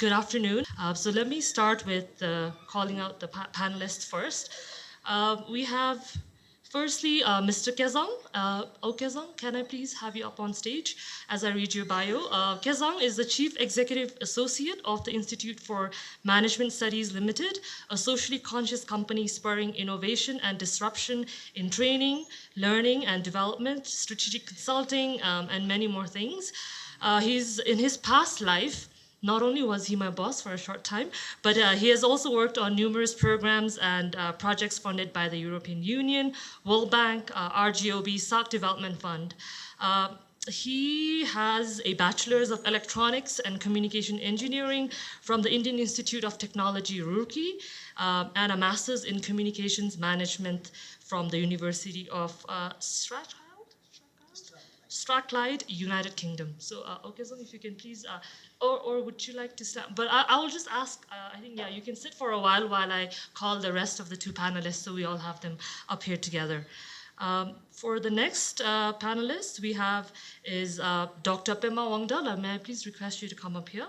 Good afternoon. So let me start with calling out the panelists first. We have, firstly, Mr. Kezang. Kezang, can I please have you up on stage as I read your bio? Kezang is the Chief Executive Associate of the Institute for Management Studies Limited, a socially conscious company spurring innovation and disruption in training, learning and development, strategic consulting, and many more things. He's in his past life. Not only was he my boss for a short time, but he has also worked on numerous programs and projects funded by the European Union, World Bank, RGOB, SAC Development Fund. He has a Bachelor's of Electronics and Communication Engineering from the Indian Institute of Technology, Roorkee, and a Master's in Communications Management from the University of Strathclyde, United Kingdom. So, okay, so if you can please, or would you like to stand? But I will just ask, I think, yeah, you can sit for a while I call the rest of the two panelists so we all have them up here together. For the next panelist we have is Dr. Pema Wangda. May I please request you to come up here?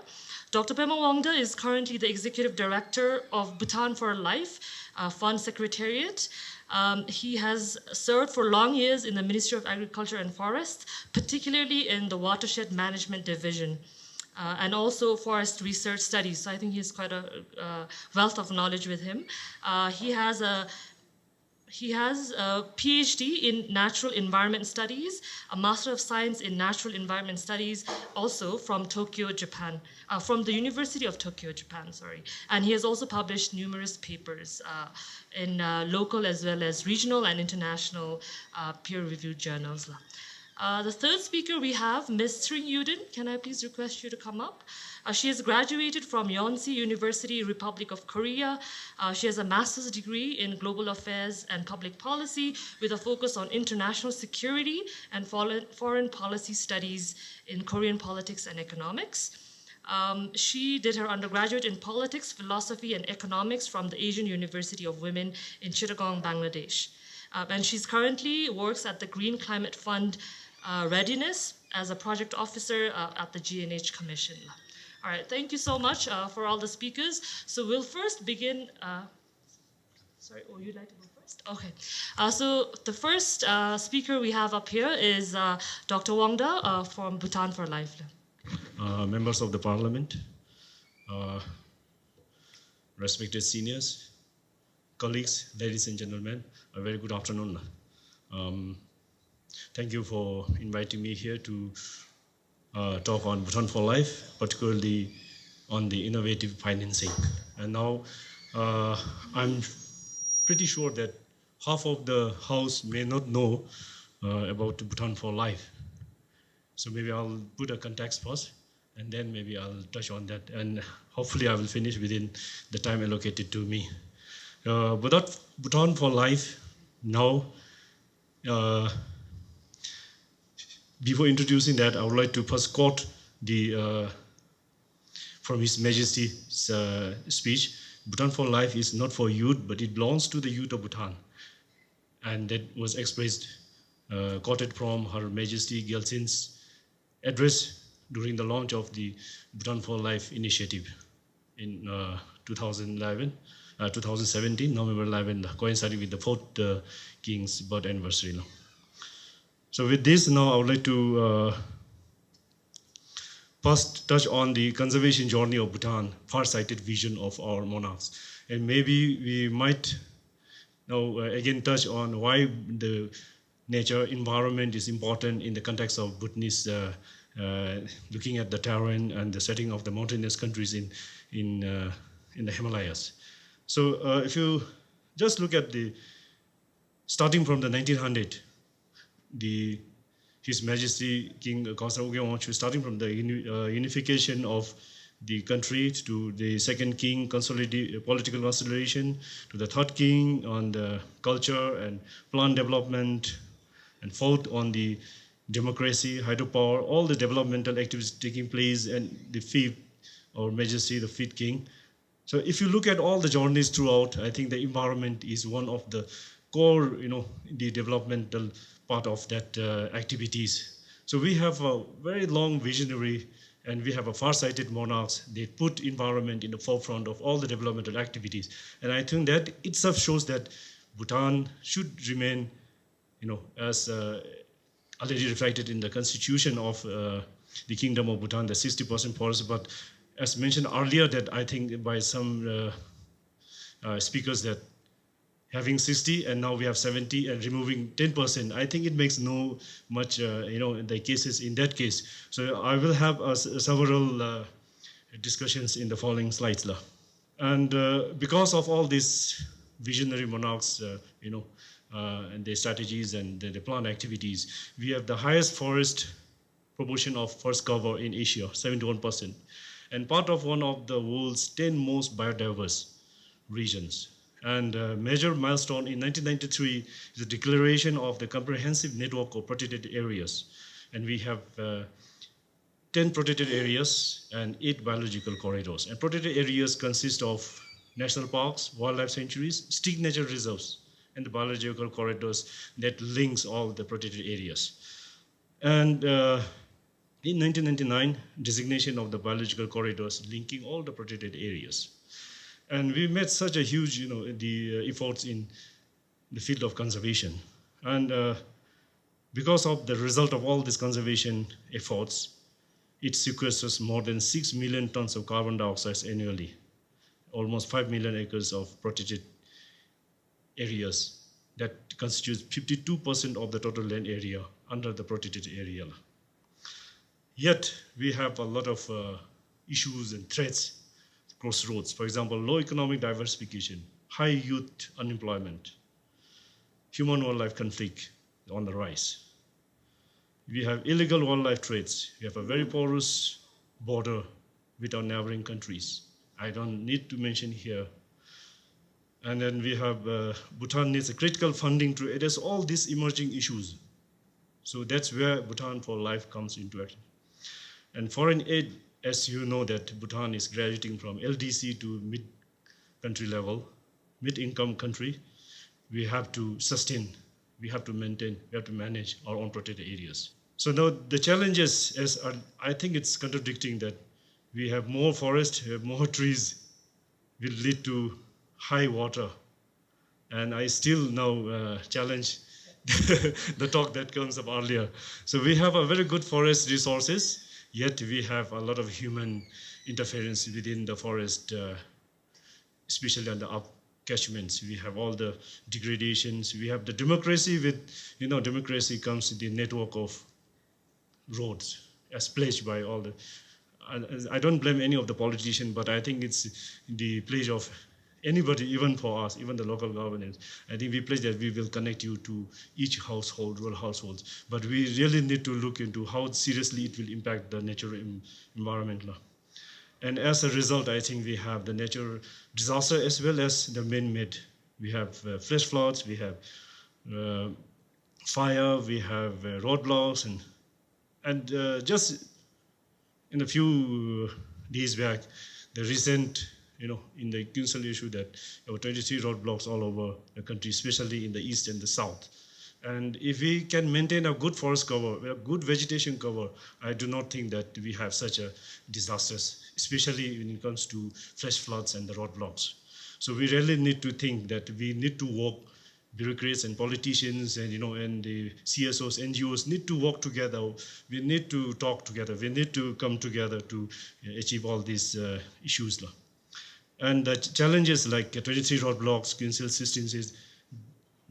Dr. Pema Wangda is currently the Executive Director of Bhutan for Life Fund Secretariat. He has served for long years in the Ministry of Agriculture and Forests, particularly in the Watershed Management Division, and also Forest Research Studies. So I think he has quite a wealth of knowledge with him. He has a PhD in Natural Environment Studies, a Master of Science in Natural Environment Studies, also from Tokyo, Japan, from the University of Tokyo, Japan, sorry. And he has also published numerous papers in local as well as regional and international peer-reviewed journals. The third speaker we have, Ms. Tshering Eudon. Can I please request you to come up? She has graduated from Yonsei University, Republic of Korea. She has a master's degree in global affairs and public policy with a focus on international security and foreign policy studies in Korean politics and economics. She did her undergraduate in politics, philosophy, and economics from the Asian University of Women in Chittagong, Bangladesh. And she's currently works at the Green Climate Fund Readiness as a project officer at the GNH Commission. All right, thank you so much for all the speakers. So we'll first begin. Sorry, oh, you'd like to go first? Okay. So the first speaker we have up here is Dr. Wangda from Bhutan for Life. Members of the Parliament, respected seniors, colleagues, ladies and gentlemen, a very good afternoon. Thank you for inviting me here to talk on Bhutan for Life, particularly on the innovative financing. And now I'm pretty sure that half of the House may not know about Bhutan for Life. So maybe I'll put a context first, and then maybe I'll touch on that. And hopefully I will finish within the time allocated to me. Bhutan for Life now, before introducing that, I would like to first quote from His Majesty's speech. Bhutan for Life is not for youth, but it belongs to the youth of Bhutan. And that was expressed, quoted from Her Majesty Gyaltsin's address during the launch of the Bhutan for Life initiative in 2017, November 11, coinciding with the 4th King's birth anniversary. So with this, now I would like to first touch on the conservation journey of Bhutan, far-sighted vision of our monarchs. And maybe we might now again touch on why the nature environment is important in the context of Bhutanese, looking at the terrain and the setting of the mountainous countries in the Himalayas. So if you just look at starting from the 1900, His Majesty King Konsaro Gyaltsin, starting from the unification of the country to the second king, political consolidation, to the third king on the culture and plant development, and fourth on the democracy, hydropower, all the developmental activities taking place, and the fifth, Our Majesty, the fifth king. So if you look at all the journeys throughout, I think the environment is one of the core, the developmental part of that activities. So we have a very long visionary And we have a far-sighted monarchs. They put environment in the forefront of all the developmental activities. And I think that itself shows that Bhutan should remain, as already reflected in the constitution of the Kingdom of Bhutan, the 60% forest. But as mentioned earlier, that I think by some speakers that having 60 and now we have 70 and removing 10%, I think it makes no much, the cases in that case. So I will have several discussions in the following slides. And because of all these visionary monarchs, and their strategies and the plan activities, we have the highest forest proportion of forest cover in Asia, 71%, and part of one of the world's 10 most biodiverse regions. And a major milestone in 1993 is the declaration of the comprehensive network of protected areas. And we have 10 protected areas and 8 biological corridors. And protected areas consist of national parks, wildlife sanctuaries, strict nature reserves, and the biological corridors that links all the protected areas. And in 1999, designation of the biological corridors linking all the protected areas. And we made such a huge, the efforts in the field of conservation. And because of the result of all these conservation efforts, it sequesters more than 6 million tons of carbon dioxide annually, almost 5 million acres of protected areas that constitutes 52% of the total land area under the protected area. Yet, we have a lot of issues and threats, crossroads. For example, low economic diversification, high youth unemployment, human-wildlife conflict on the rise. We have illegal wildlife trades. We have a very porous border with our neighboring countries. I don't need to mention here. And then we have Bhutan needs a critical funding to address all these emerging issues. So that's where Bhutan for Life comes into action. And foreign aid, as you know, that Bhutan is graduating from LDC to mid-country level, mid-income country. We have to sustain, we have to maintain, we have to manage our own protected areas. So now the challenges, I think it's contradicting that we have more forest, we have more trees, will lead to high water. And I still now challenge the talk that comes up earlier. So we have a very good forest resources, yet we have a lot of human interference within the forest, especially on the catchments. We have all the degradations. We have the democracy with, democracy comes in the network of roads as pledged by all the, I don't blame any of the politicians, but I think it's the pledge of anybody, even for us, even the local governments. I think we pledge that we will connect you to each household, rural households. But we really need to look into how seriously it will impact the natural environment. And as a result, I think we have the natural disaster as well as the man-made. We have flash floods, we have fire, we have roadblocks, and just in a few days back, the recent, in the council issue that there were 23 roadblocks all over the country, especially in the east and the south. And if we can maintain a good forest cover, a good vegetation cover, I do not think that we have such a disasters, especially when it comes to flash floods and the roadblocks. So we really need to think that we need to work, bureaucrats and politicians and, and the CSOs, NGOs need to work together. We need to talk together. We need to come together to achieve all these issues. And the challenges like 23 roadblocks, council systems,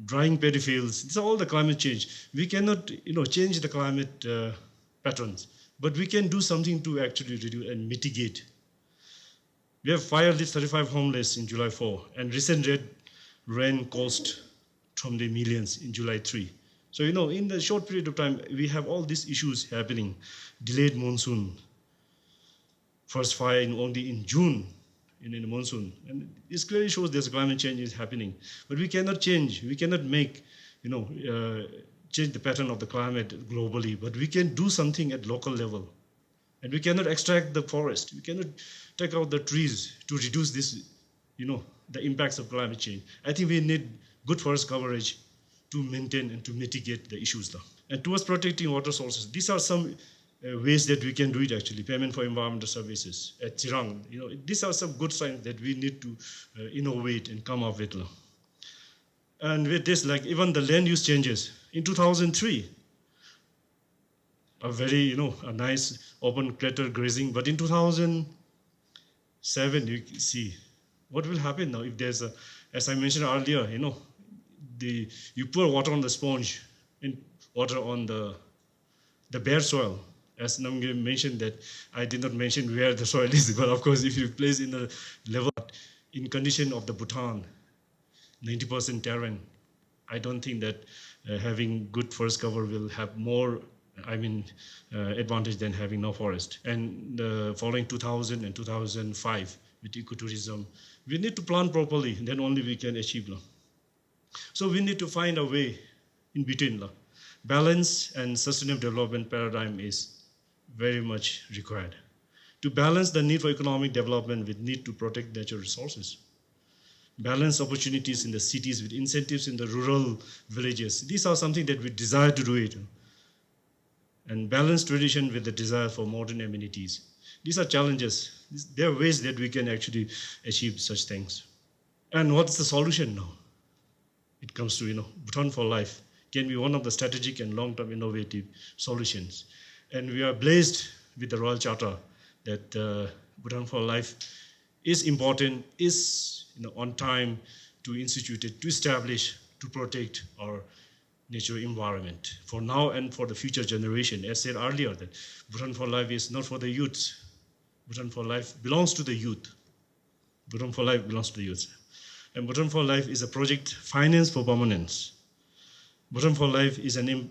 drying paddy fields, it's all the climate change. We cannot, change the climate patterns, but we can do something to actually reduce and mitigate. We have fire lit 35 homeless in July 4, and recent red rain caused from the millions in July 3. So, in the short period of time, we have all these issues happening. Delayed monsoon, first fire only in June, in the monsoon. And this clearly shows there's climate change is happening. But we cannot change, we cannot make, change the pattern of the climate globally, but we can do something at local level. And we cannot extract the forest. We cannot take out the trees to reduce this, the impacts of climate change. I think we need good forest coverage to maintain and to mitigate the issues. And towards protecting water sources, these are some ways that we can do it actually, payment for environmental services at Tshering. These are some good signs that we need to innovate and come up with. And with this, like even the land use changes. In 2003, a very, a nice open clutter grazing, but in 2007, you see, what will happen now if there's a, as I mentioned earlier, you pour water on the sponge and water on the bare soil. As Namgir mentioned that, I did not mention where the soil is, but of course, if you place in a level, in condition of the Bhutan, 90% terrain, I don't think that having good forest cover will have more, advantage than having no forest. And following 2000 and 2005 with ecotourism, we need to plant properly, then only we can achieve. So we need to find a way in between. Balance and sustainable development paradigm is very much required. To balance the need for economic development with need to protect natural resources. Balance opportunities in the cities with incentives in the rural villages. These are something that we desire to do it. And balance tradition with the desire for modern amenities. These are challenges. There are ways that we can actually achieve such things. And what's the solution now? It comes to, Bhutan for Life can be one of the strategic and long-term innovative solutions. And we are blessed with the Royal Charter that Bhutan for Life is important, is on time to institute it, to establish, to protect our natural environment for now and for the future generation. As said earlier, that Bhutan for Life is not for the youth. Bhutan for Life belongs to the youth. Bhutan for Life belongs to the youth. And Bhutan for Life is a project financed for permanence. Bhutan for Life is an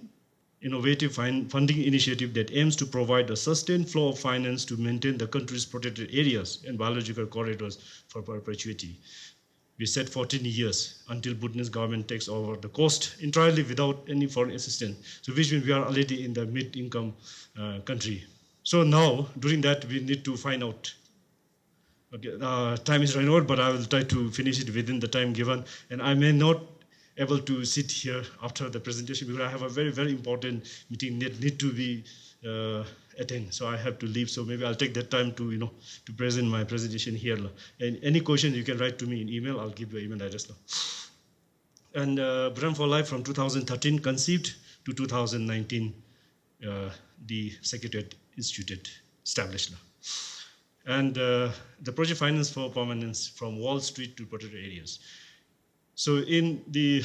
innovative funding initiative that aims to provide a sustained flow of finance to maintain the country's protected areas and biological corridors for perpetuity. We set 14 years until Bhutanese government takes over the cost entirely without any foreign assistance. So which means we are already in the mid-income country. So now, during that, we need to find out. Okay, time is running out, but I will try to finish it within the time given. And I may not able to sit here after the presentation because I have a very, very important meeting that need to be attend. So I have to leave. So maybe I'll take that time to, to present my presentation here. And any questions you can write to me in email. I'll give you an email address. And Bhutan for Life from 2013 conceived to 2019, the Secretariat Institute established. And the project finance for permanence from Wall Street to protected areas. So in the,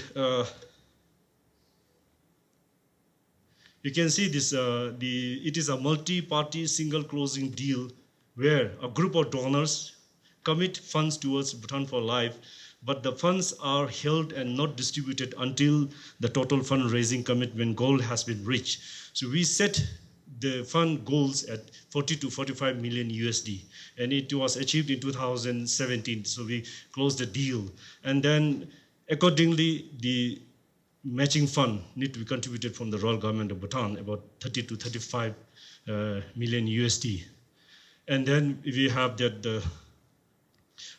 you can see this, it is a multi-party single closing deal where a group of donors commit funds towards Bhutan for Life, but the funds are held and not distributed until the total fundraising commitment goal has been reached. So we set the fund goals at 40 to 45 million USD, and it was achieved in 2017. So we closed the deal, and then accordingly the matching fund need to be contributed from the Royal Government of Bhutan, about 30 to 35 million USD, and then we have that the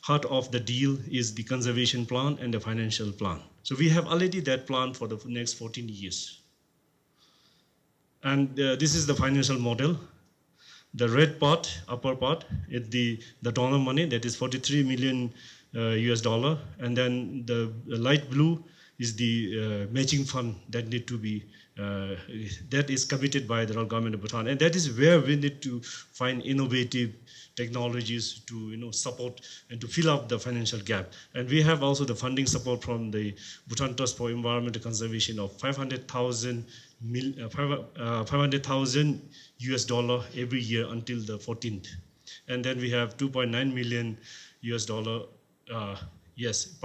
heart of the deal is the conservation plan and the financial plan. So we have already that plan for the next 14 years. And this is the financial model. The red part, upper part, is the donor money, that is 43 million US dollar. And then the light blue is the matching fund that need to be, that is committed by the Royal Government of Bhutan. And that is where we need to find innovative technologies to support and to fill up the financial gap. And we have also the funding support from the Bhutan Trust for Environmental Conservation of 500,000 US dollar every year until the 14th. And then we have 2.9 million US dollar per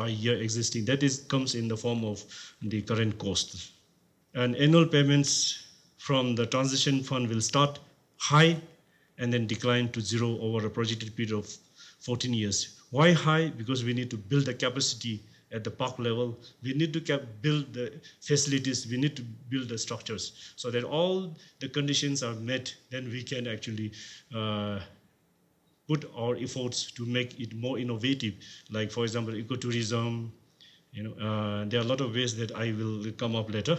year existing. That comes in the form of the current cost. And annual payments from the transition fund will start high and then decline to zero over a projected period of 14 years. Why high? Because we need to build the capacity at the park level. We need to build the facilities. We need to build the structures so that all the conditions are met. Then we can actually put our efforts to make it more innovative. Like, for example, ecotourism. There are a lot of ways that I will come up later.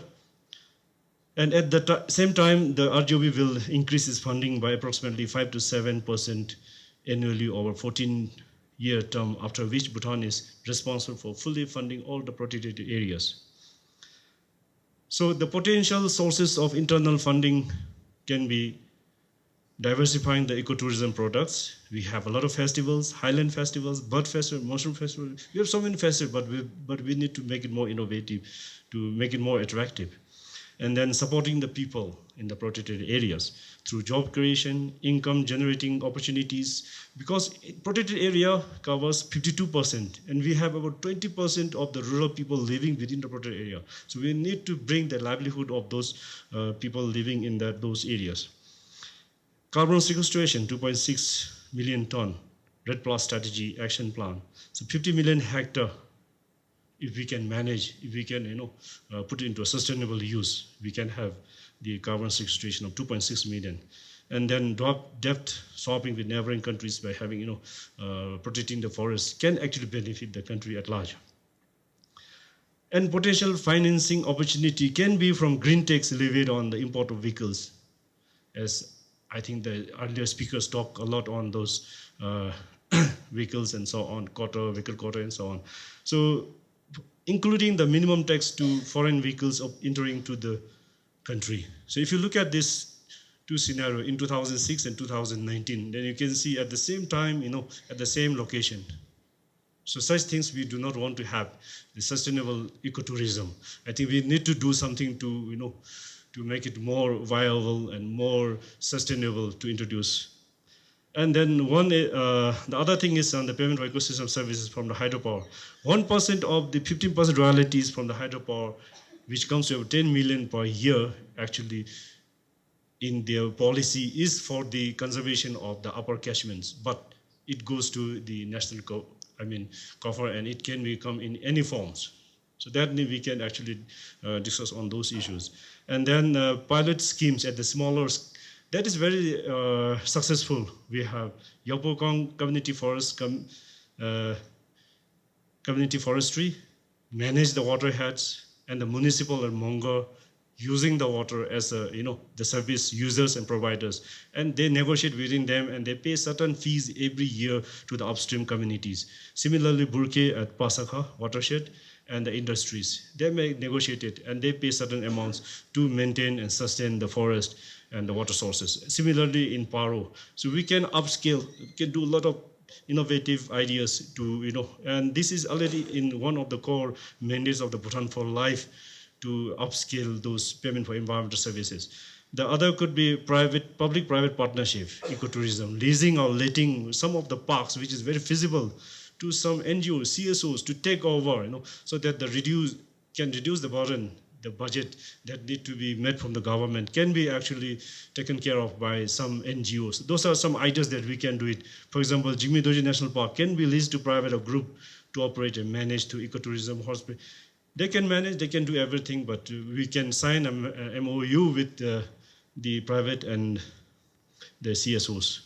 And at the same time, the RGOB will increase its funding by approximately 5 to 7% annually over 14-year term, after which Bhutan is responsible for fully funding all the protected areas. So the potential sources of internal funding can be diversifying the ecotourism products. We have a lot of festivals, highland festivals, bird festival, mushroom festival. We have so many festivals, but we need to make it more innovative, to make it more attractive. And then supporting the people in the protected areas through job creation, income generating opportunities, because protected area covers 52%, and we have about 20% of the rural people living within the protected area. So we need to bring the livelihood of those people living in those areas. Carbon sequestration, 2.6 million ton, RED Plus strategy action plan. So 50 million hectare, if we can manage, if we can put it into a sustainable use, we can have the carbon sequestration of 2.6 million. And then drop debt swapping with neighboring countries by having, protecting the forests can actually benefit the country at large. And potential financing opportunity can be from green tax levied on the import of vehicles, as I think the earlier speakers talk a lot on those vehicles and so on, vehicle quota and so on. So including the minimum tax to foreign vehicles of entering to the country. So if you look at this two scenario in 2006 and 2019, then you can see at the same time, at the same location. So such things we do not want to have, the sustainable ecotourism. I think we need to do something to, to make it more viable and more sustainable to introduce. And then the other thing is on the payment for ecosystem services from the hydropower. 1% of the 15% royalties from the hydropower, which comes to about 10 million per year, actually, in their policy, is for the conservation of the upper catchments. But it goes to the national coffer, and it can become in any forms. So that we can actually discuss on those issues. And then pilot schemes at the smaller. That is very successful. We have Yopokong Community Forestry, manage the waterheads, and the municipal and Mongo using the water as the service users and providers. And they negotiate within them, and they pay certain fees every year to the upstream communities. Similarly, Burke at Pasakha watershed and the industries, they may negotiate it, and they pay certain amounts to maintain and sustain the forest and the water sources. Similarly in Paro, so we can upscale, we can do a lot of innovative ideas to, and this is already in one of the core mandates of the Bhutan for Life, to upscale those payment for environmental services. The other could be public-private partnership, ecotourism, leasing or letting some of the parks, which is very feasible, to some NGOs, CSOs to take over, so that can reduce the burden. The budget that need to be met from the government can be actually taken care of by some NGOs. Those are some ideas that we can do it. For example, Jigme Dorji National Park can be leased to private or group to operate and manage to ecotourism, horseback. They can manage, they can do everything, but we can sign an MOU with the private and the CSOs.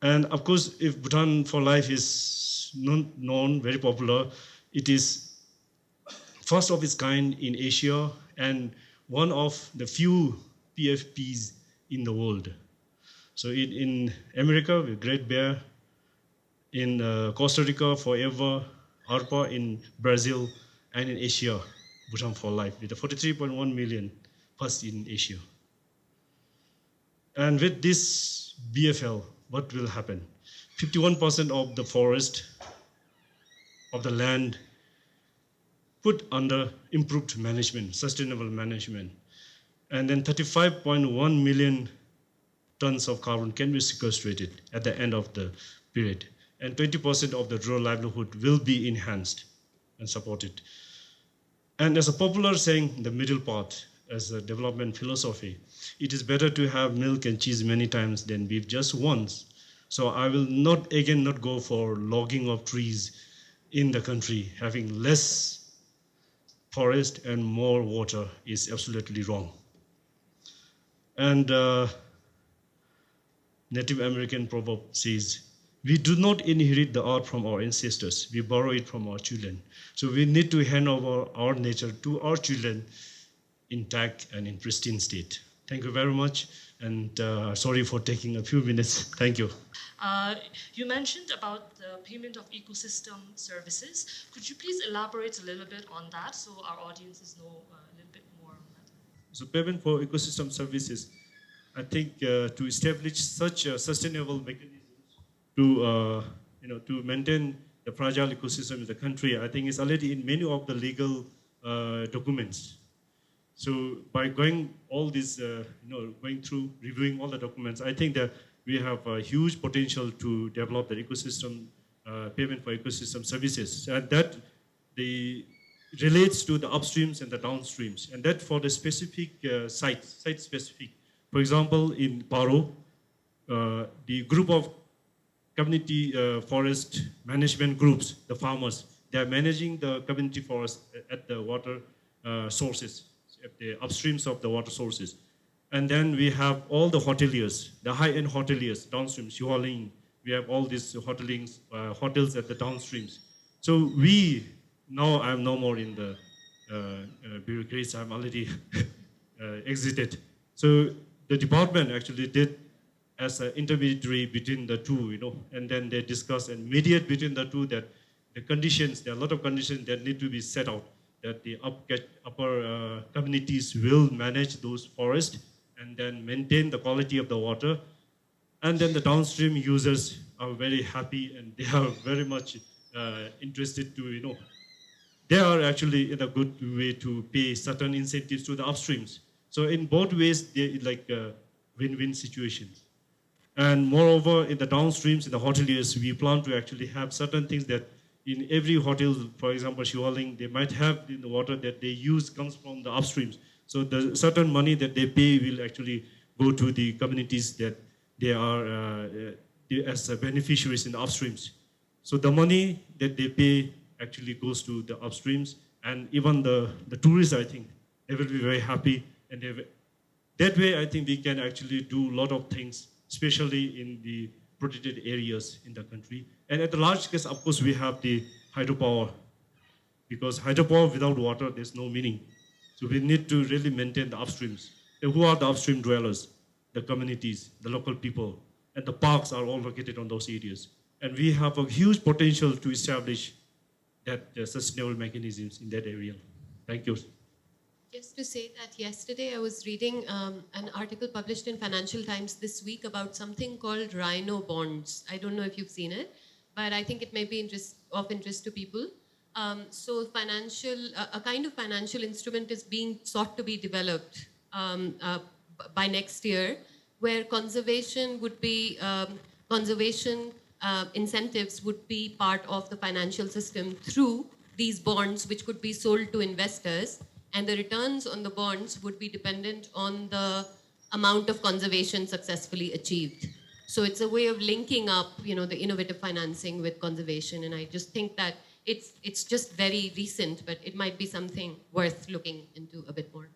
And of course, if Bhutan for Life is known, very popular, it is first of its kind in Asia and one of the few PFPs in the world. So in America with Great Bear, in Costa Rica Forever, ARPA in Brazil, and in Asia, Bhutan for Life, with the 43.1 million first in Asia. And with this BFL, what will happen? 51% of the forest, of the land, put under improved management, sustainable management. And then 35.1 million tons of carbon can be sequestrated at the end of the period. And 20% of the rural livelihood will be enhanced and supported. And as a popular saying, the middle path, as a development philosophy, it is better to have milk and cheese many times than beef just once. So I will not go for logging of trees in the country. Having less forest and more water is absolutely wrong. And Native American proverb says, we do not inherit the earth from our ancestors, we borrow it from our children. So we need to hand over our nature to our children intact and in pristine state. Thank you very much, and sorry for taking a few minutes. Thank you. You mentioned about the payment of ecosystem services. Could you please elaborate a little bit on that so our audiences know a little bit more on that? So payment for ecosystem services, I think to establish such a sustainable mechanisms to maintain the fragile ecosystem in the country, I think it's already in many of the legal documents. So by going all this, going through reviewing all the documents, I think that we have a huge potential to develop the ecosystem payment for ecosystem services, and that relates to the upstreams and the downstreams, and that for the specific site specific. For example, in Paro, the group of community forest management groups, the farmers, they are managing the community forest at the water sources, at the upstreams of the water sources. And then we have all the hoteliers, the high-end hoteliers, downstream, Xualing. We have all these hotels at the downstreams. So now I'm no more in the bureaucracy, I'm already exited. So the department actually did as an intermediary between the two, and then they discuss and mediate between the two that the conditions, there are a lot of conditions that need to be set out, that the upper communities will manage those forests and then maintain the quality of the water. And then the downstream users are very happy and they are very much interested to, they are actually in a good way to pay certain incentives to the upstreams. So in both ways, they like win-win situations. And moreover, in the downstreams, in the hoteliers, we plan to actually have certain things that in every hotel, for example, Xualing, they might have in the water that they use comes from the upstreams. So the certain money that they pay will actually go to the communities that they are as beneficiaries in the upstreams. So the money that they pay actually goes to the upstreams, and even the tourists, I think, they will be very happy. And that way, I think we can actually do a lot of things, especially in the protected areas in the country. And at the large scale, of course, we have the hydropower, because hydropower without water, there's no meaning. So we need to really maintain the upstreams. And who are the upstream dwellers? The communities, the local people, and the parks are all located on those areas. And we have a huge potential to establish that sustainable mechanisms in that area. Thank you. Just to say that yesterday I was reading an article published in Financial Times this week about something called rhino bonds. I don't know if you've seen it, but I think it may be of interest to people. So a kind of financial instrument is being sought to be developed by next year, where conservation incentives would be part of the financial system through these bonds, which could be sold to investors, and the returns on the bonds would be dependent on the amount of conservation successfully achieved. So it's a way of linking up, the innovative financing with conservation, and I just think that it's just very recent, but it might be something worth looking into a bit more.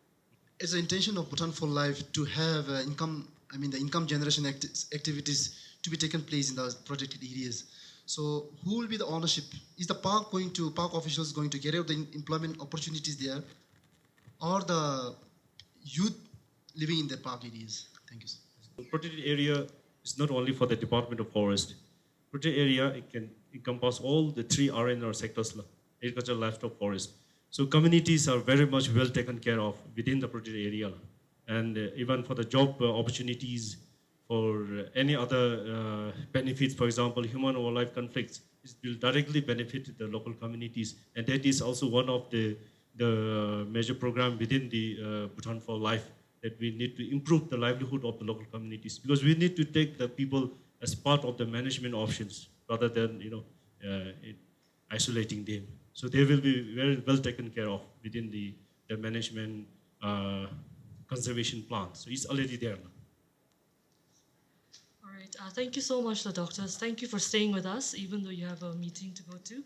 It's the intention of Bhutan for Life to have the income generation activities to be taken place in the protected areas. So who will be the ownership? Is the park officials going to get out the employment opportunities there, or the youth living in the park areas? Thank you, sir. The protected area is not only for the Department of Forest. Protected area, it can encompass all the 3 RN or sectors, agriculture, livestock, forest. So communities are very much well taken care of within the protected area. And even for the job opportunities, for any other benefits, for example, human or wildlife conflicts, it will directly benefit the local communities. And that is also one of the major program within the Bhutan for Life, that we need to improve the livelihood of the local communities, because we need to take the people as part of the management options rather than isolating them. So they will be very well taken care of within the management conservation plan. So it's already there now. All right, thank you so much, the doctors. Thank you for staying with us, even though you have a meeting to go to.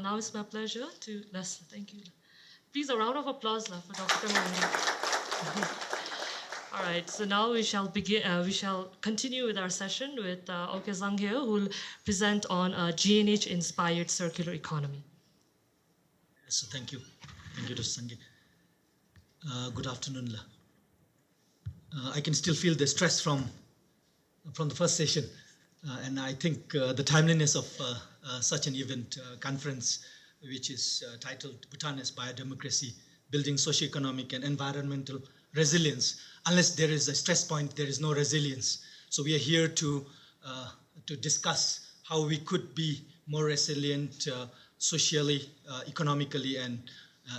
Now it's my pleasure to Leslie. Thank you. Please, a round of applause for Dr. Pem Lama. All right, so now we shall begin. We shall continue with our session with Kezang here, who will present on GNH-inspired circular economy. So thank you, Dr. Sangi. Good afternoon. I can still feel the stress from the first session, and I think the timeliness of such an event, conference, which is titled Bhutan as Biodemocracy, Building Socioeconomic and Environmental Resilience. Unless there is a stress point, there is no resilience. So we are here to discuss how we could be more resilient socially, economically, and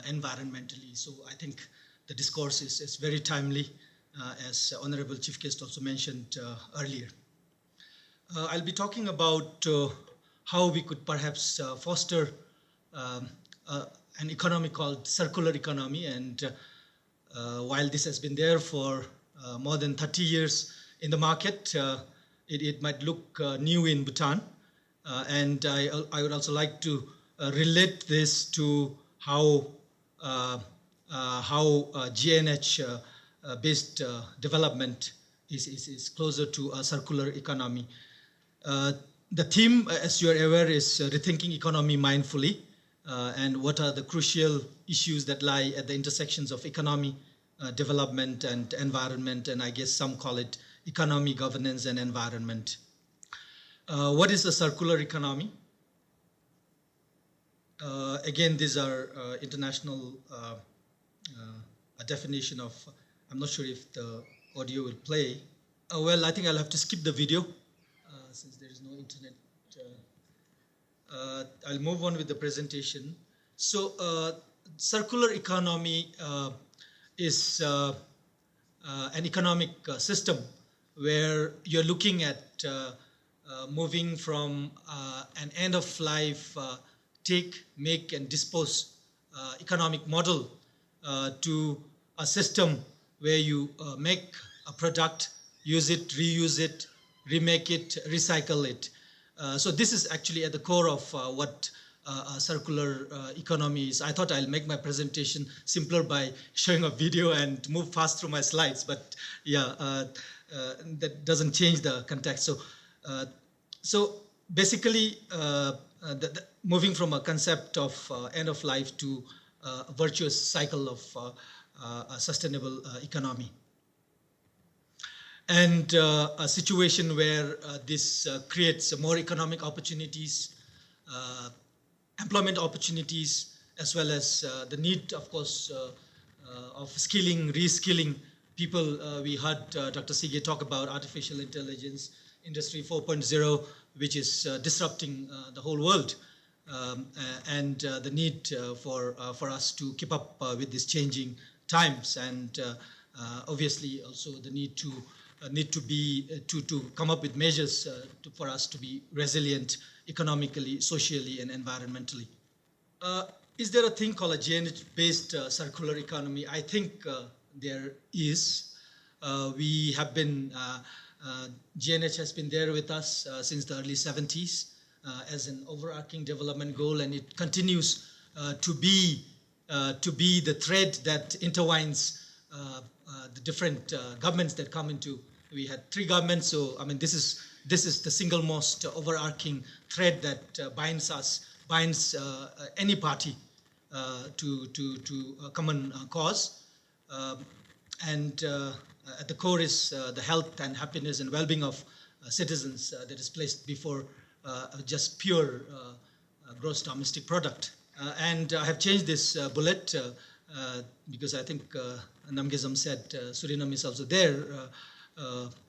environmentally. So I think the discourse is very timely, as Honorable Chief Guest also mentioned earlier. I'll be talking about how we could perhaps foster an economy called circular economy. And while this has been there for more than 30 years in the market, it might look new in Bhutan. And I would also like to relate this to how GNH based development is closer to a circular economy. The theme, as you are aware, is rethinking economy mindfully, and what are the crucial issues that lie at the intersections of economy, development, and environment, and I guess some call it economy, governance, and environment. What is a circular economy? Again, these are international a definition of, I'm not sure if the audio will play. Well, I think I'll have to skip the video since there is no internet. I'll move on with the presentation. So circular economy is an economic system where you're looking at moving from an end-of-life take, make, and dispose economic model to a system where you make a product, use it, reuse it, remake it, recycle it. So this is actually at the core of what a circular economy is. I thought I'll make my presentation simpler by showing a video and move fast through my slides, but yeah, that doesn't change the context. So basically, moving from a concept of end of life to a virtuous cycle of a sustainable economy. And a situation where this creates more economic opportunities, employment opportunities, as well as the need, of course, of skilling, reskilling people. We heard Dr. Sige talk about artificial intelligence, Industry 4.0, which is disrupting the whole world, and the need for us to keep up with these changing times, and obviously also the need to come up with measures for us to be resilient economically, socially, and environmentally. Is there a thing called a GNH-based circular economy? I think there is. We have been, GNH has been there with us since the early 70s as an overarching development goal, and it continues to be the thread that intertwines the different governments that come into. We had 3 governments, so I mean this is the single most overarching thread that binds any party to a common cause, and at the core is the health and happiness and well-being of citizens that is placed before just pure gross domestic product. And I have changed this bullet because I think Namgezam said Suriname is also there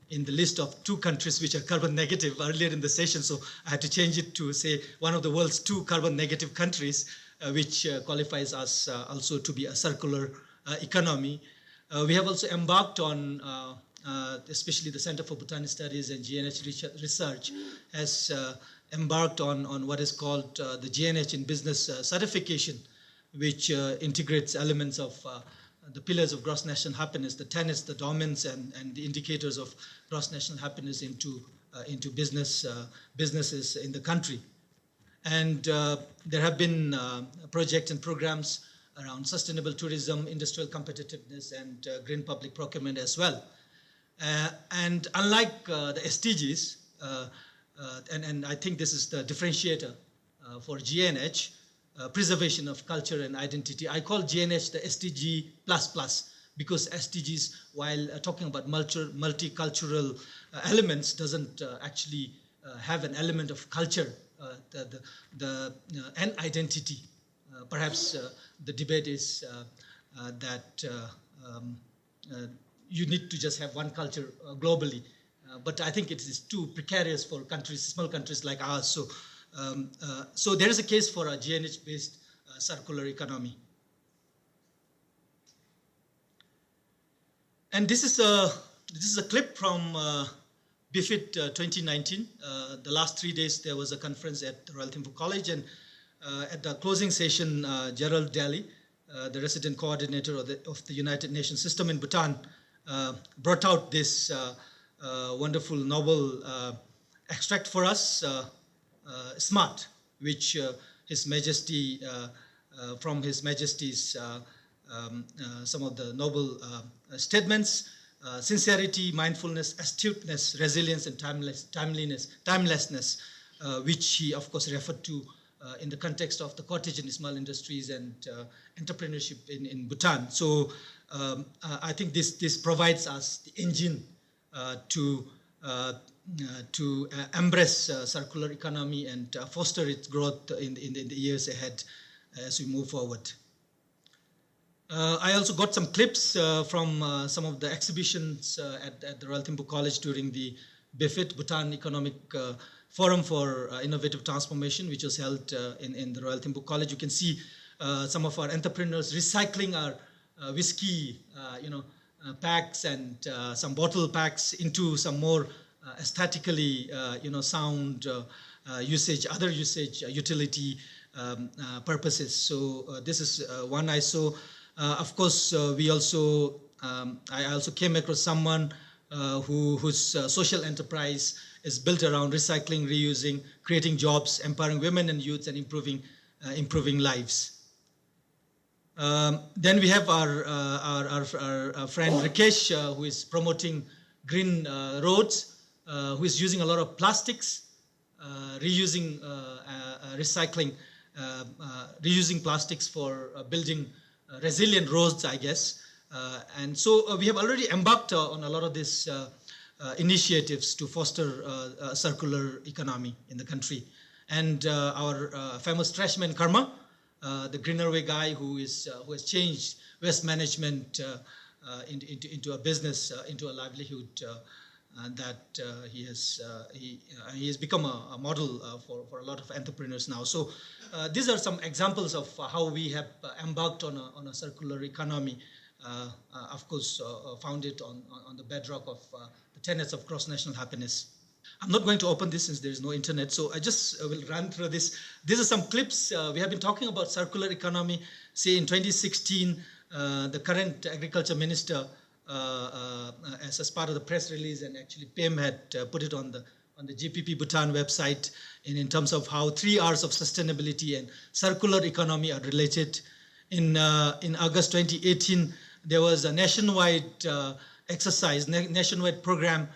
in the list of 2 countries which are carbon negative earlier in the session. So I had to change it to say one of the world's 2 carbon negative countries, which qualifies us also to be a circular economy. We have also embarked on, especially the Center for Bhutanese Studies and GNH Research has embarked on what is called the GNH in Business certification, which integrates elements of the pillars of gross national happiness, the tenets, the domains, and the indicators of gross national happiness into businesses in the country. And there have been projects and programs around sustainable tourism, industrial competitiveness, and green public procurement as well. And unlike the SDGs, and I think this is the differentiator for GNH, preservation of culture and identity. I call GNH the SDG++, because SDGs, while talking about multicultural elements, doesn't actually have an element of culture and identity. Perhaps the debate is that you need to just have one culture globally. But I think it is too precarious for countries, small countries like ours. So there is a case for a GNH-based circular economy. And this is a clip from BIFIT 2019. The last 3 days there was a conference at the Royal Thimphu College, and at the closing session, Gerald Daly, the resident coordinator of the United Nations system in Bhutan, brought out this wonderful novel extract for us, SMART, which His Majesty, from His Majesty's some of the noble statements, sincerity, mindfulness, astuteness, resilience, and timelessness, which he, of course, referred to in the context of the cottage and small industries and entrepreneurship in Bhutan. So I think this provides us the engine to embrace circular economy and foster its growth in the years ahead as we move forward. I also got some clips from some of the exhibitions at the Royal Thimphu College during the BIFIT, Bhutan Economic Forum for Innovative Transformation, which was held in the Royal Thimphu College. You can see some of our entrepreneurs recycling our whiskey, packs and some bottle packs into some more aesthetically, sound usage, other usage, utility purposes. So this is one I saw. Of course, I also came across someone whose social enterprise is built around recycling, reusing, creating jobs, empowering women and youth, and improving lives. Then we have our friend Rikesh, who is promoting green roads, who is using a lot of plastics, reusing, recycling, reusing plastics for building resilient roads, I guess. And so we have already embarked on a lot of these initiatives to foster a circular economy in the country. And our famous trashman Karma, the Greener Way guy who has changed waste management into a business, into a livelihood, that he has become a model for a lot of entrepreneurs now. So these are some examples of how we have embarked on a circular economy, of course founded on the bedrock of the tenets of cross-national happiness. I'm not going to open this since there is no internet, so I just will run through this. These are some clips. We have been talking about circular economy. Say in 2016, the current agriculture minister, as part of the press release, and actually Pem had put it on the GPP Bhutan website in terms of how 3 R's of sustainability and circular economy are related. In August 2018, there was a nationwide exercise, nationwide program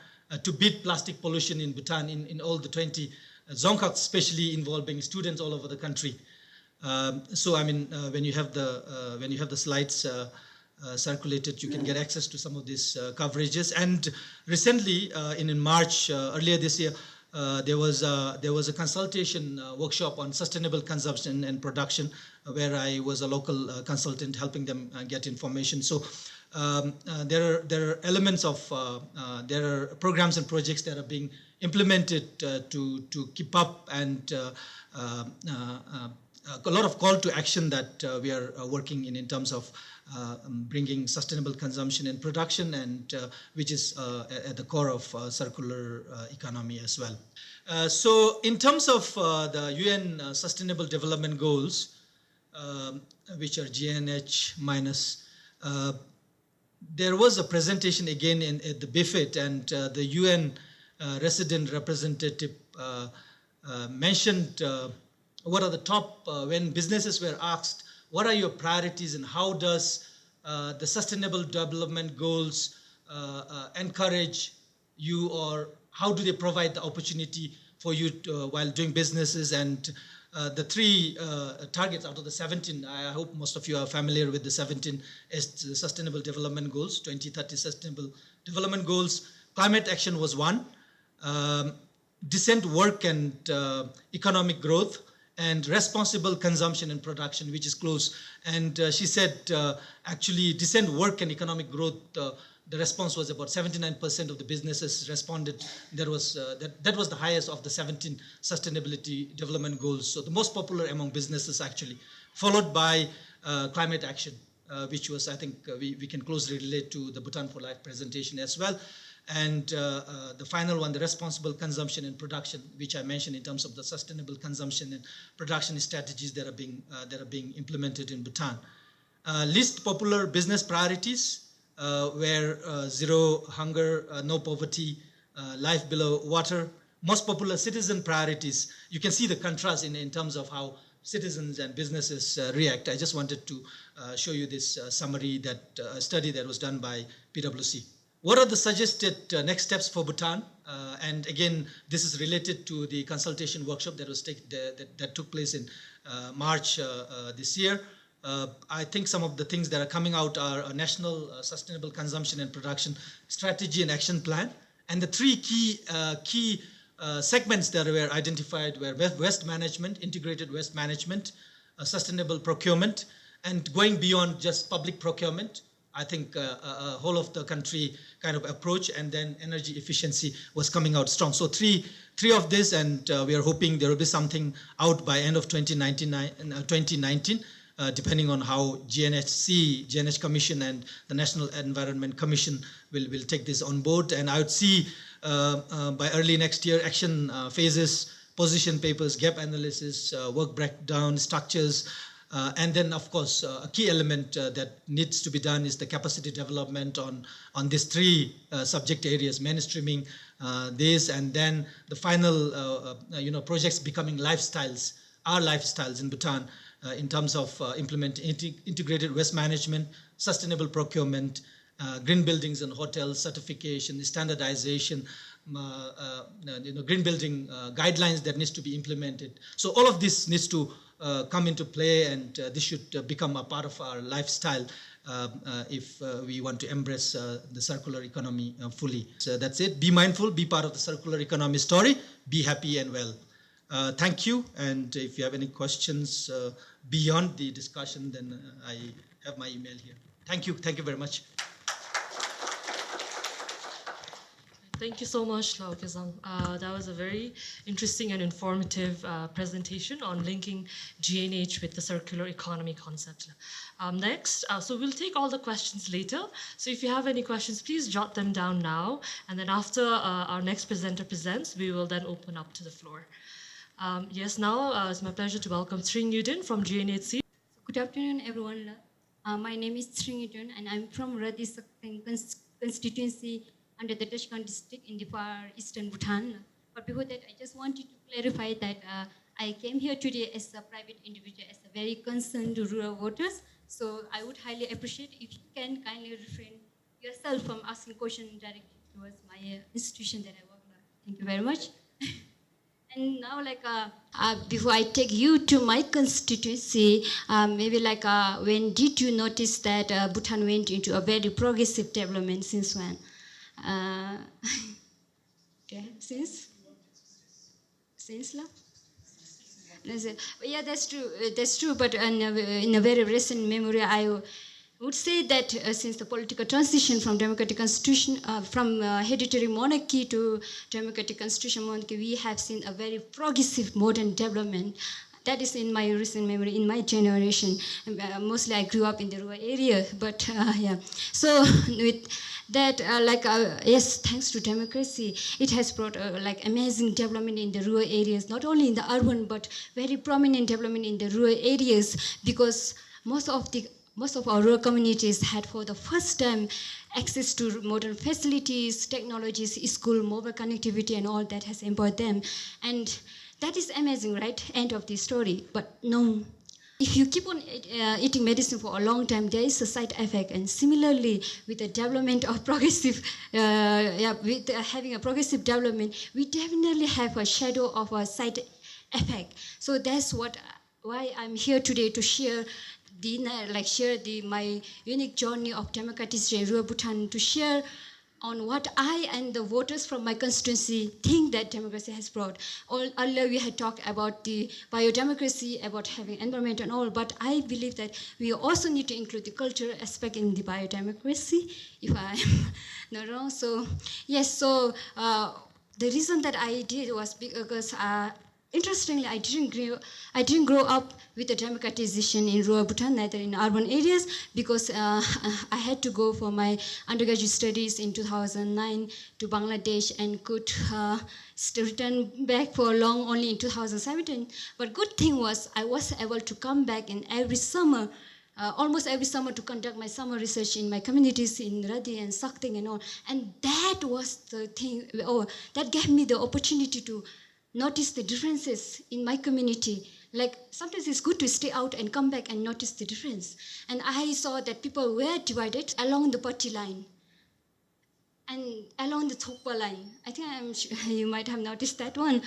to beat plastic pollution in Bhutan in all the 20 dzongkhaks, especially involving students all over the country. So I mean, when you have the slides circulated, you can get access to some of these coverages. And recently, in March earlier this year, there was a consultation workshop on sustainable consumption and production, where I was a local consultant helping them get information. So there are elements of there are programs and projects that are being implemented to keep up, and a lot of call to action that we are working in terms of bringing sustainable consumption and production, and which is at the core of circular economy as well. So in terms of the UN Sustainable Development Goals, which are GNH minus, there was a presentation again at the BIFIT, and the UN resident representative mentioned what are the top, when businesses were asked, what are your priorities and how does the Sustainable Development Goals encourage you, or how do they provide the opportunity for you to, while doing businesses, and the three targets out of the 17. I hope most of you are familiar with the 17 Sustainable Development Goals, 2030 Sustainable Development Goals. Climate action was one. Decent work and economic growth, and responsible consumption and production, which is close. And she said, actually, decent work and economic growth, the response was about 79% of the businesses responded. That was the highest of the 17 sustainability development goals. So the most popular among businesses, actually, followed by climate action, which was, I think, we can closely relate to the Bhutan for Life presentation as well. And the final one, the responsible consumption and production, which I mentioned in terms of the sustainable consumption and production strategies that are being implemented in Bhutan. List popular business priorities, where zero hunger, no poverty, life below water. Most popular citizen priorities. You can see the contrast in terms of how citizens and businesses react. I just wanted to show you this summary, that study that was done by PwC. What are the suggested next steps for Bhutan? And again, this is related to the consultation workshop that took place in March this year. I think some of the things that are coming out are a national sustainable consumption and production strategy and action plan. And the three key segments that were identified were waste management, integrated waste management, sustainable procurement, and going beyond just public procurement. I think a whole of the country kind of approach, and then energy efficiency was coming out strong. So three of this, and we are hoping there will be something out by end of 2019, depending on how GNH Commission and the National Environment Commission will take this on board. And I would see by early next year action phases, position papers, gap analysis, work breakdown, structures, and then, of course, a key element that needs to be done is the capacity development on these three subject areas, mainstreaming this, and then the final, projects becoming lifestyles, our lifestyles in Bhutan, in terms of implementing integrated waste management, sustainable procurement, green buildings and hotels, certification, standardization, green building guidelines that needs to be implemented. So all of this needs to come into play, and this should become a part of our lifestyle if we want to embrace the circular economy fully. So that's it. Be mindful, be part of the circular economy story, be happy and well. Thank you, and if you have any questions beyond the discussion, then I have my email here. Thank you very much. Thank you so much, Lao Kezang. That was a very interesting and informative presentation on linking GNH with the circular economy concept. Next, so we'll take all the questions later. So if you have any questions, please jot them down now. And then after our next presenter presents, we will then open up to the floor. Yes, now it's my pleasure to welcome Tshering Eudon from GNHC. Good afternoon, everyone. My name is Tshering Eudon, and I'm from Radisakeng constituency under the Tashkent district in the far eastern Bhutan. But before that, I just wanted to clarify that I came here today as a private individual, as a very concerned rural voters. So I would highly appreciate if you can kindly refrain yourself from asking questions directly towards my institution that I work with. Thank you very much. And now, before I take you to my constituency, maybe when did you notice that Bhutan went into a very progressive development since when? Since love? Yeah, that's true. That's true. But in a very recent memory, I would say that since the political transition from democratic constitution, from hereditary monarchy to democratic constitutional monarchy, we have seen a very progressive modern development. That is in my recent memory, in my generation. Mostly I grew up in the rural area, but yeah. So with that, yes, thanks to democracy, it has brought amazing development in the rural areas, not only in the urban, but very prominent development in the rural areas, because most of our rural communities had for the first time access to modern facilities, technologies, school, mobile connectivity, and all that has empowered them. And that is amazing, right? End of the story. But no, if you keep on eating medicine for a long time, there is a side effect. And similarly, with the development of progressive, having a progressive development, we definitely have a shadow of a side effect. So that's why I'm here today to share my unique journey of democratization in rural Bhutan, to share on what I and the voters from my constituency think that democracy has brought. Earlier we had talked about the biodemocracy, about having environment and all, but I believe that we also need to include the cultural aspect in the biodemocracy, if I'm not wrong. So yes, so the reason that I did was because interestingly, I didn't grow up with the democratization in rural Bhutan, neither in urban areas, because I had to go for my undergraduate studies in 2009 to Bangladesh and could return back for long only in 2017. But good thing was I was able to come back in every summer. Almost every summer to conduct my summer research in my communities in Radi and Sakting and all. And that was the thing, that gave me the opportunity to notice the differences in my community. Like sometimes it's good to stay out and come back and notice the difference. And I saw that people were divided along the party line and along the Thokpa line. I think you might have noticed that one.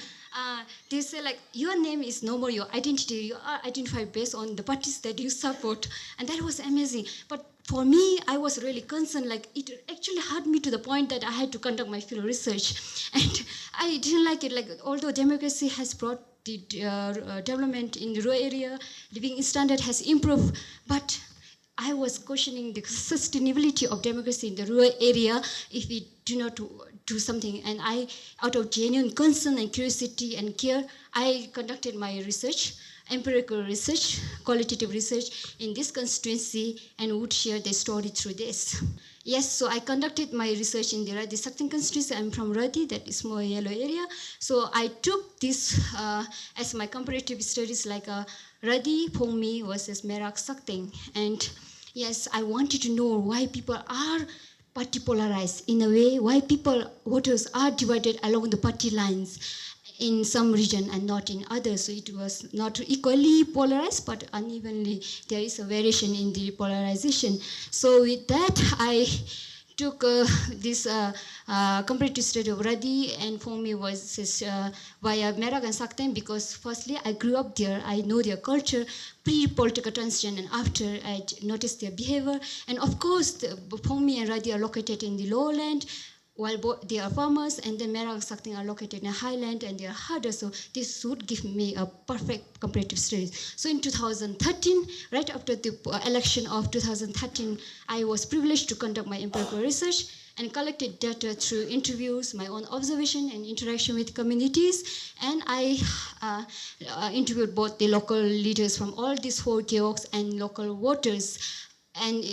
They say like, your name is no more your identity. You are identified based on the parties that you support. And that was amazing. But for me, I was really concerned. Like, it actually hurt me to the point that I had to conduct my field research. And I didn't like it. Like, although democracy has brought the development in the rural area, living standard has improved, but I was questioning the sustainability of democracy in the rural area if we do not do something. And I, out of genuine concern and curiosity and care, I conducted my research, empirical research, qualitative research in this constituency, and would share the story through this. Yes, so I conducted my research in the Radi Sakting constituency. I'm from Radi, that is more yellow area. So I took this as my comparative studies, like Radi, Phongmi versus Merak Sakting. And yes, I wanted to know why people are party polarized in a way, why voters are divided along the party lines in some region and not in others. So it was not equally polarized, but unevenly. There is a variation in the polarization. So with that, I took this comparative study of Radi and Phongmi versus via Merak and Sakten, because firstly, I grew up there. I know their culture, pre-political transition and after. I noticed their behavior. And of course, Phongmi and Radi are located in the lowland, while they are farmers, and then Merak and Sakting are located in a highland and they are herders. So this would give me a perfect comparative study. So in 2013, right after the election of 2013, I was privileged to conduct my empirical research and collected data through interviews, my own observation and interaction with communities. And I interviewed both the local leaders from all these 4 kiosk and local voters. And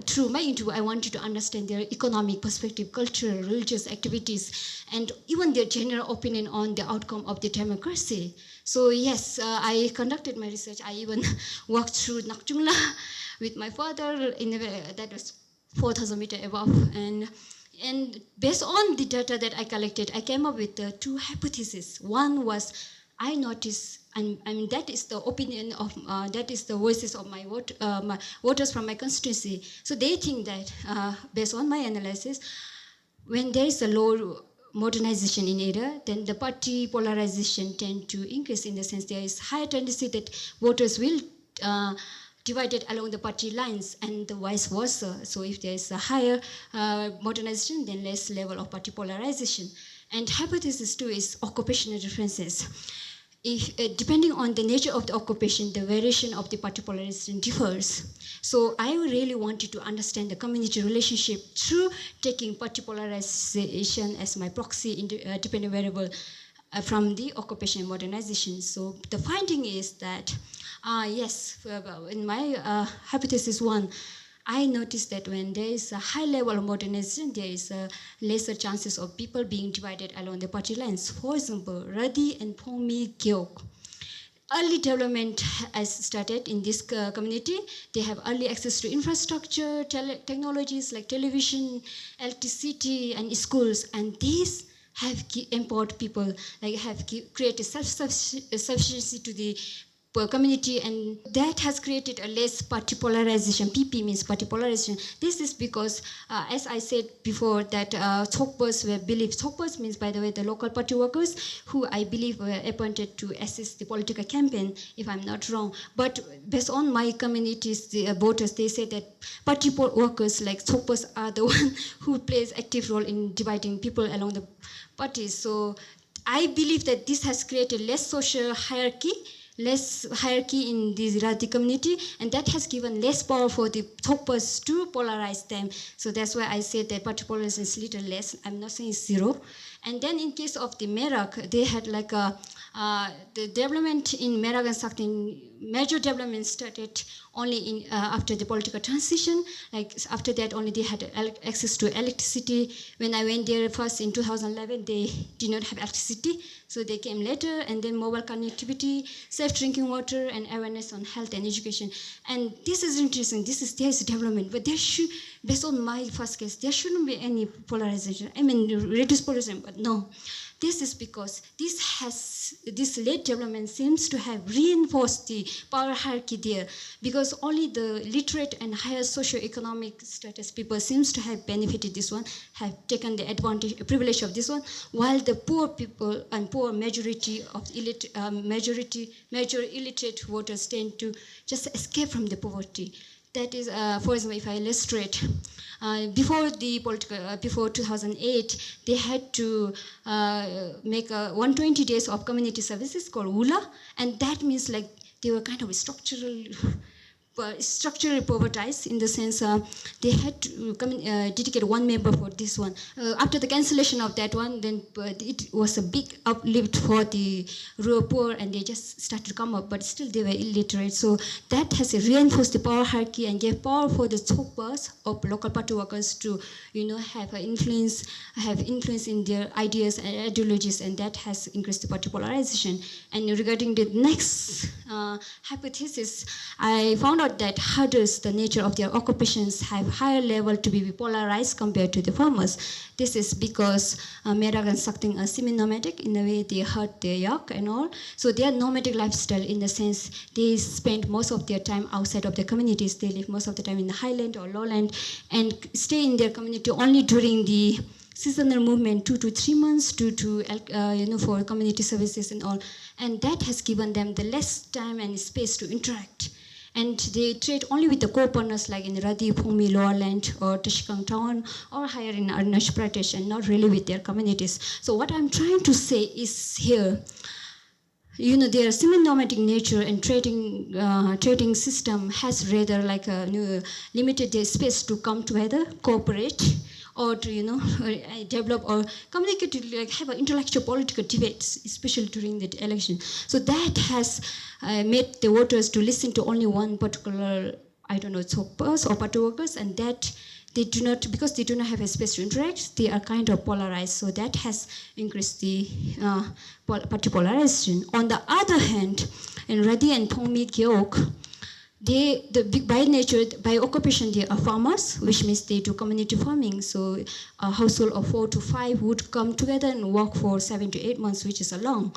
through my interview, I wanted to understand their economic perspective, cultural, religious activities, and even their general opinion on the outcome of the democracy. So yes, I conducted my research. I even walked through Nakchungla with my father that was 4,000 meters above. And based on the data that I collected, I came up with 2 hypotheses. One was, I noticed, and I mean, that is the opinion of, that is the voices of my voters from my constituency. So they think that, based on my analysis, when there is a low modernization in area, then the party polarization tend to increase, in the sense there is higher tendency that voters will divided along the party lines, and the vice versa. So if there is a higher modernization, then less level of party polarization. And hypothesis 2 is occupational differences. If, depending on the nature of the occupation, the variation of the party polarization differs. So I really wanted to understand the community relationship through taking party polarization as my proxy dependent variable from the occupation and modernization. So the finding is that, yes, in my hypothesis 1, I noticed that when there is a high level of modernization, there is lesser chances of people being divided along the party lines. For example, Radi and Phongmi Gyok. Early development has started in this community. They have early access to infrastructure, technologies like television, electricity, and schools. And these have empowered people, like have created self-sufficiency to the community, and that has created a less party polarization. PP means party polarization. This is because, as I said before, that Chokpas were believed. Chokpas means, by the way, the local party workers who I believe were appointed to assist the political campaign, if I'm not wrong. But based on my communities, the voters, they say that party workers like Chokpas are the one who plays active role in dividing people along the parties. So I believe that this has created less social hierarchy in the Rati community, and that has given less power for the Chokpas to polarize them. So that's why I said that party polarization is little less. I'm not saying zero. And then in case of the Merak, they had like the development in Merak and Saktin, major development started only in after the political transition. Like after that, only they had access to electricity. When I went there first in 2011, they did not have electricity, so they came later. And then mobile connectivity, safe drinking water, and awareness on health and education. And this is interesting. There's development, but there should, based on my first case, there shouldn't be any polarization. I mean, reduce polarization, but no. This is because this late development seems to have reinforced the power hierarchy there, because only the literate and higher socio-economic status people seems to have benefited this one, have taken the advantage, privilege of this one, while the poor people and poor majority of major illiterate voters tend to just escape from the poverty. That is, for example, if I illustrate, before 2008, they had to make 120 days of community services called WULA, and that means like they were kind of structurally povertized, in the sense they had to dedicate one member for this one. After the cancellation of that one, then it was a big uplift for the rural poor, and they just started to come up, but still they were illiterate. So that has reinforced the power hierarchy and gave power for the Chokpas of local party workers to, have influence in their ideas and ideologies, and that has increased the party polarization. And regarding the next hypothesis, I found out that herders, the nature of their occupations, have higher level to be polarized compared to the farmers. This is because Merak and Sakting are semi-nomadic in the way they herd their yak and all. So they are nomadic lifestyle, in the sense they spend most of their time outside of the communities. They live most of the time in the highland or lowland and stay in their community only during the seasonal movement, 2 to 3 months, for community services and all. And that has given them the less time and space to interact. And they trade only with the co-partners like in Radi, Phumi, Lowerland, or Tashkang Town, or higher in Arunachal Pradesh, and not really with their communities. So what I'm trying to say is here, their semi-nomadic nature and trading system has rather like limited their space to come together, cooperate, or to develop or communicate, like have an intellectual political debates, especially during the election. So that has made the voters to listen to only one particular, Chokpas or party workers, and that they do not, because they do not have a space to interact, they are kind of polarized. So that has increased the party polarization. On the other hand, in Radi and Phumi Gyeok, by occupation, they are farmers, which means they do community farming. So a household of 4 to 5 would come together and work for 7 to 8 months, which is a long.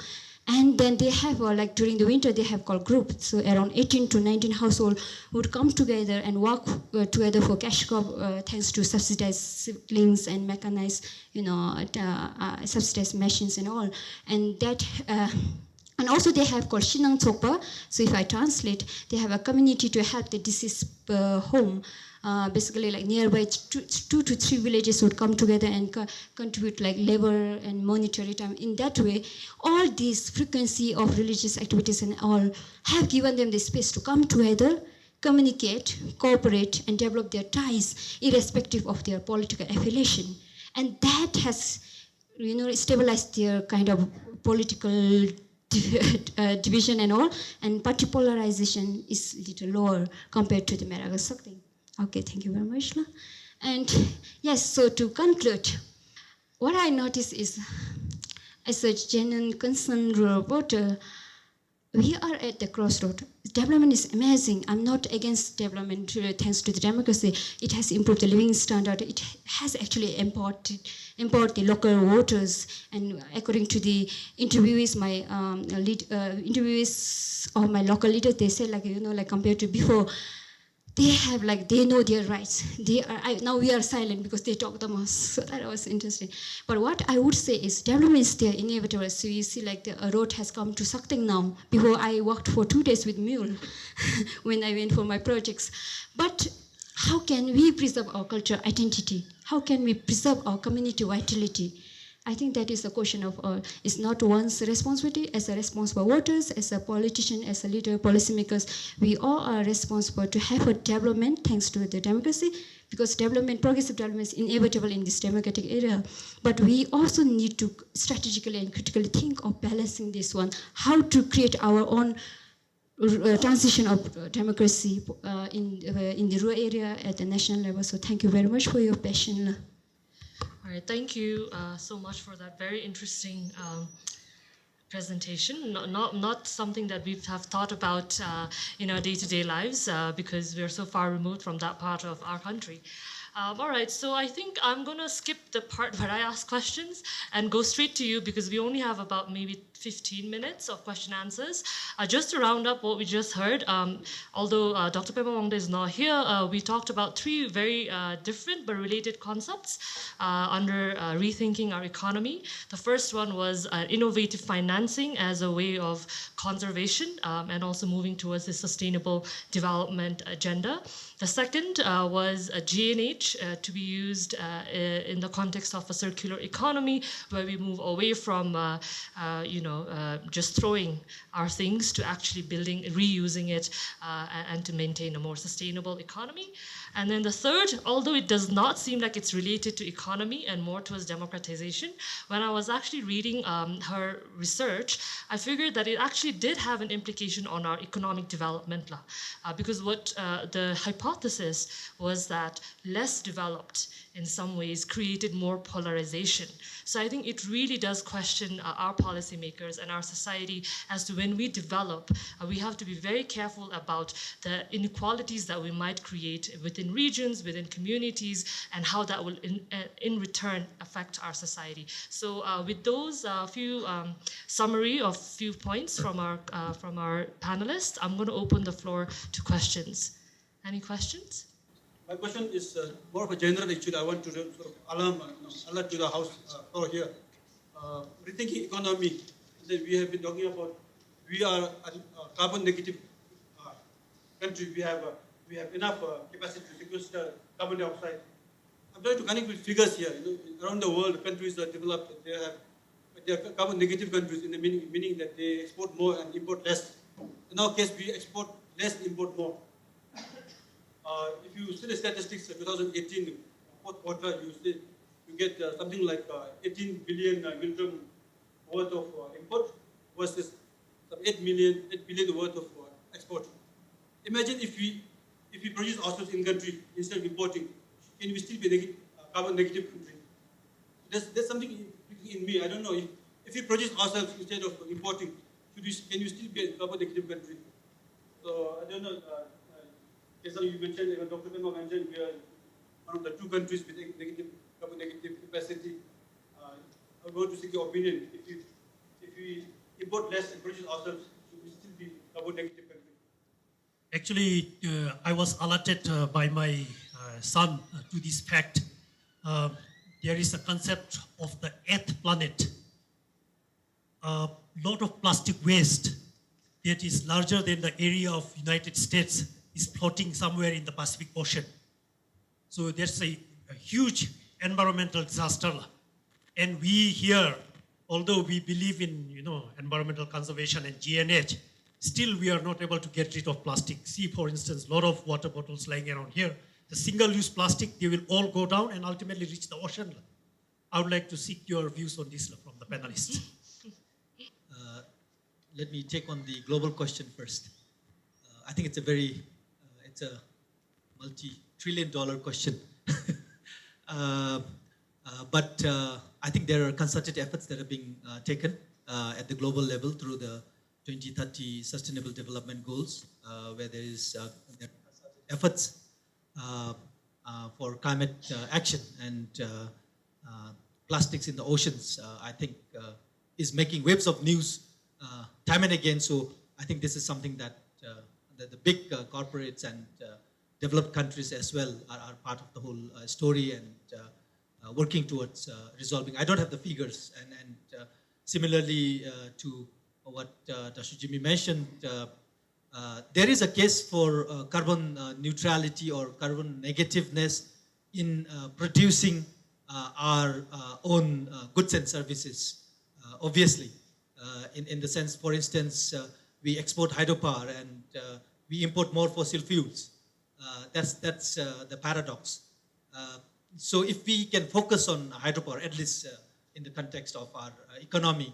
And then they have, during the winter, they have called groups. So around 18 to 19 households would come together and work together for cash crop, thanks to subsidized siblings and mechanized, subsidized machines and all. And that. And also they have called Shinang Chokpa. So if I translate, they have a community to help the deceased home. Basically, like nearby 2 to 3 villages would come together and contribute like labor and monetary time. In that way, all these frequency of religious activities and all have given them the space to come together, communicate, cooperate, and develop their ties, irrespective of their political affiliation. And that has, stabilized their kind of political division and all, and party polarization is a little lower compared to the Merak and Sakting. Okay, thank you very much. And yes, so to conclude, what I notice is, as a genuine concerned rural voter, we are at the crossroad. development is amazing. I'm not against development thanks to the democracy. It has improved the living standard. It has actually empowered the local voters. And according to the interviewees, interviewees of my local leaders, they say like compared to before, they know their rights. Now we are silent because they talk the most. So that was interesting. But what I would say is development is there, inevitable. So you see the road has come to Sakting now. Before I worked for 2 days with mule when I went for my projects. But how can we preserve our cultural identity? How can we preserve our community vitality? I think that is the question of all. It's not one's responsibility as a responsible voters, as a politician, as a leader, policymakers. We all are responsible to have a development thanks to the democracy, because progressive development is inevitable in this democratic era. But we also need to strategically and critically think of balancing this one, how to create our own transition of democracy in the rural area at the national level. So thank you very much for your passion. All right, thank you so much for that very interesting presentation. Not something that we have thought about in our day-to-day lives because we're so far removed from that part of our country. All right, so I think I'm going to skip the part where I ask questions and go straight to you because we only have about maybe 15 minutes of question answers. Just to round up what we just heard, although Dr. Pem Lama is not here, we talked about 3 very different but related concepts under rethinking our economy. The first one was innovative financing as a way of conservation and also moving towards the sustainable development agenda. The second was a G&H to be used in the context of a circular economy, where we move away from just throwing our things to actually building, reusing it, and to maintain a more sustainable economy. And then the third, although it does not seem like it's related to economy and more towards democratization, when I was actually reading her research, I figured that it actually did have an implication on our economic development. Because what the hypothesis was that less developed in some ways created more polarization. So I think it really does question our policymakers and our society as to when we develop, we have to be very careful about the inequalities that we might create within regions, within communities, and how that will in return affect our society. So with those few summary of few points from our panelists, I'm going to open the floor to questions. Any questions? My question is more of a general issue. I want to sort of alert to the House floor here. Rethinking economy, that we have been talking about. We are a carbon negative country. We have enough capacity to sequester carbon dioxide. I'm trying to connect with figures here. Around the world, countries are developed. They are carbon negative countries in the meaning that they export more and import less. In our case, we export less, import more. If you see the statistics of 2018, fourth quarter, you get something like 18 billion million worth of import versus some 8 billion worth of export. Imagine if we produce ourselves in country instead of importing, can we still be carbon negative country? There's something in me. I don't know if we produce ourselves instead of importing, can you still be a carbon negative country? So I don't know. Kezang, you mentioned, even Dr. Pem Lama mentioned, we are one of the 2 countries with carbon negative capacity. I want to seek your opinion. If we import less and produce ourselves, should we still be carbon negative country? Actually, I was alerted by my son to this fact. There is a concept of the 8th planet. A lot of plastic waste that is larger than the area of United States is floating somewhere in the Pacific Ocean. So there's a huge environmental disaster. And we here, although we believe in environmental conservation and G&H, still we are not able to get rid of plastic. See, for instance, a lot of water bottles lying around here. The single-use plastic, they will all go down and ultimately reach the ocean. I would like to seek your views on this from the panelists. Let me take on the global question first. I think it's a multi-trillion-dollar question. But I think there are concerted efforts that are being taken at the global level through the 2030 Sustainable Development Goals, where there are efforts for climate action, and plastics in the oceans, I think, is making waves of news time and again. So I think this is something that the big corporates and developed countries as well are part of the whole story, and working towards resolving. I don't have the figures, and similarly to what Dr. Jimmy mentioned, there is a case for carbon neutrality or carbon negativeness in producing our own goods and services. Obviously, in the sense, for instance, we export hydropower and we import more fossil fuels. That's the paradox. So if we can focus on hydropower, at least in the context of our economy,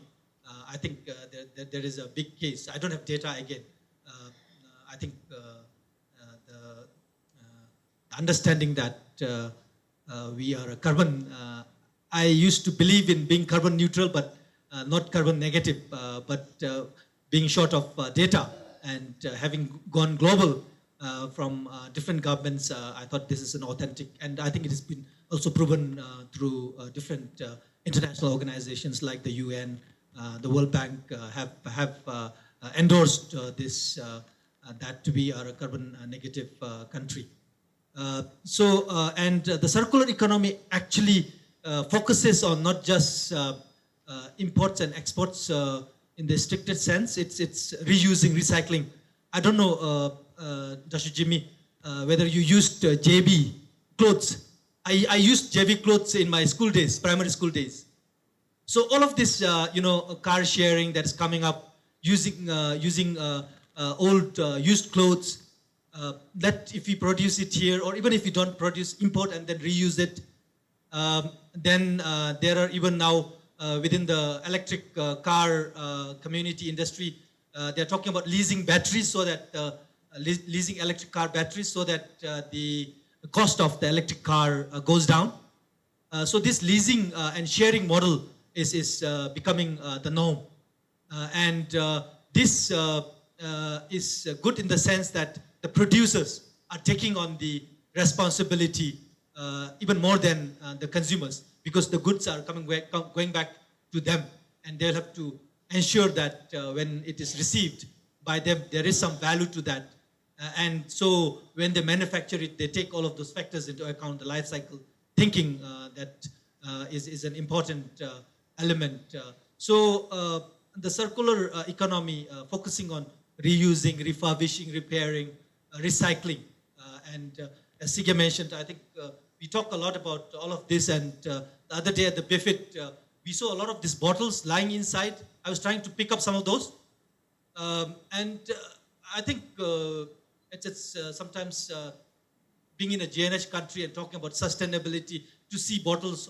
I think there is a big case. I don't have data again. I think the understanding that we are a carbon, I used to believe in being carbon neutral, but not carbon negative, but being short of data and having gone global from different governments, I thought this is an authentic, and I think it has been also proven through different international organizations like the UN, the World Bank have endorsed this, that to be our carbon negative country. And the circular economy actually focuses on not just imports and exports in the strictest sense. It's reusing, recycling. I don't know, Dr. Jimmy, whether you used JB clothes. I used JB clothes in my school days, primary school days. So all of this, car sharing that is coming up, using old used clothes, that if we produce it here, or even if we don't produce, import and then reuse it, then there are even now within the electric car community industry, they're talking about leasing batteries, so that leasing electric car batteries, so that the cost of the electric car goes down. So this leasing and sharing model is becoming the norm, and this is good in the sense that the producers are taking on the responsibility even more than the consumers, because the goods are going back to them, and they'll have to ensure that when it is received by them, there is some value to that. And so when they manufacture it, they take all of those factors into account, the life cycle thinking that is an important element. So the circular economy focusing on reusing, refurbishing, repairing, recycling. And as Sige mentioned, I think we talk a lot about all of this, and the other day at the Buffet, we saw a lot of these bottles lying inside. I was trying to pick up some of those. And I think it's sometimes being in a JNH country and talking about sustainability, to see bottles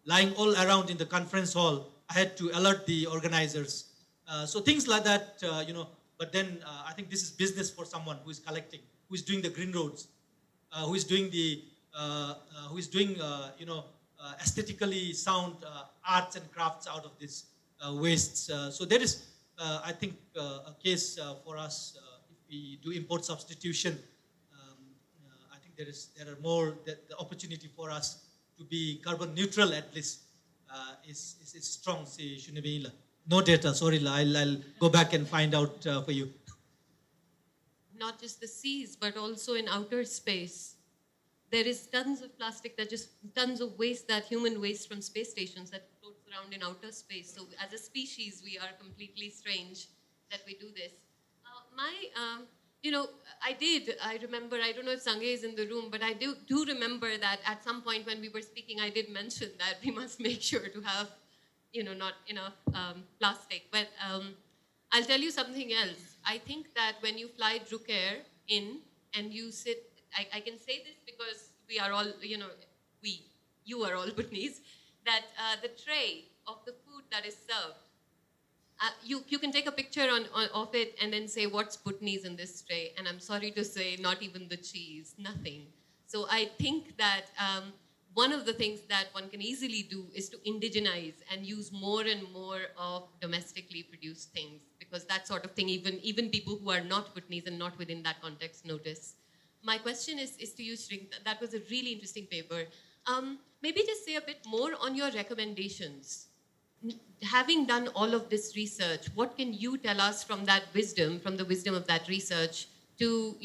lying all around in the conference hall, I had to alert the organizers. So things like that, but then I think this is business for someone who is collecting, who is doing the green roads, who is doing aesthetically sound arts and crafts out of these wastes. So there is, I think, a case for us if we do import substitution. I think there are more, the opportunity for us to be carbon neutral at least is strong. No data, sorry, I'll go back and find out for you. Not just the seas, but also in outer space. There is tons of plastic, tons of waste, that human waste from space stations that floats around in outer space. So as a species, we are completely strange that we do this. I remember, I don't know if Sange is in the room, but I do remember that at some point when we were speaking, I did mention that we must make sure to have, not enough plastic. But I'll tell you something else. I think that when you fly Druk Air in and you sit, I can say this because we are all, you are all Bhutanese, that the tray of the food that is served, you can take a picture of it and then say, what's Bhutanese in this tray? And I'm sorry to say, not even the cheese, nothing. So I think that one of the things that one can easily do is to indigenize and use more and more of domestically produced things, because that sort of thing, even people who are not Bhutanese and not within that context notice. My question is to you, Tshering. That was a really interesting paper. Maybe just say a bit more on your recommendations. Having done all of this research, what can you tell us from that wisdom, from the wisdom of that research, to,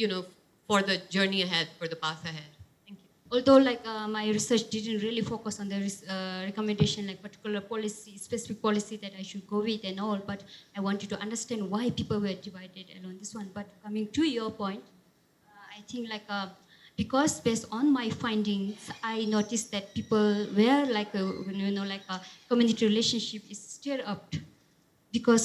for the journey ahead, for the path ahead? Thank you. Although my research didn't really focus on the recommendation, like particular policy, specific policy that I should go with and all, but I wanted to understand why people were divided along this one. But coming to your point, I think because based on my findings, I noticed that people were a community relationship is stirred up, because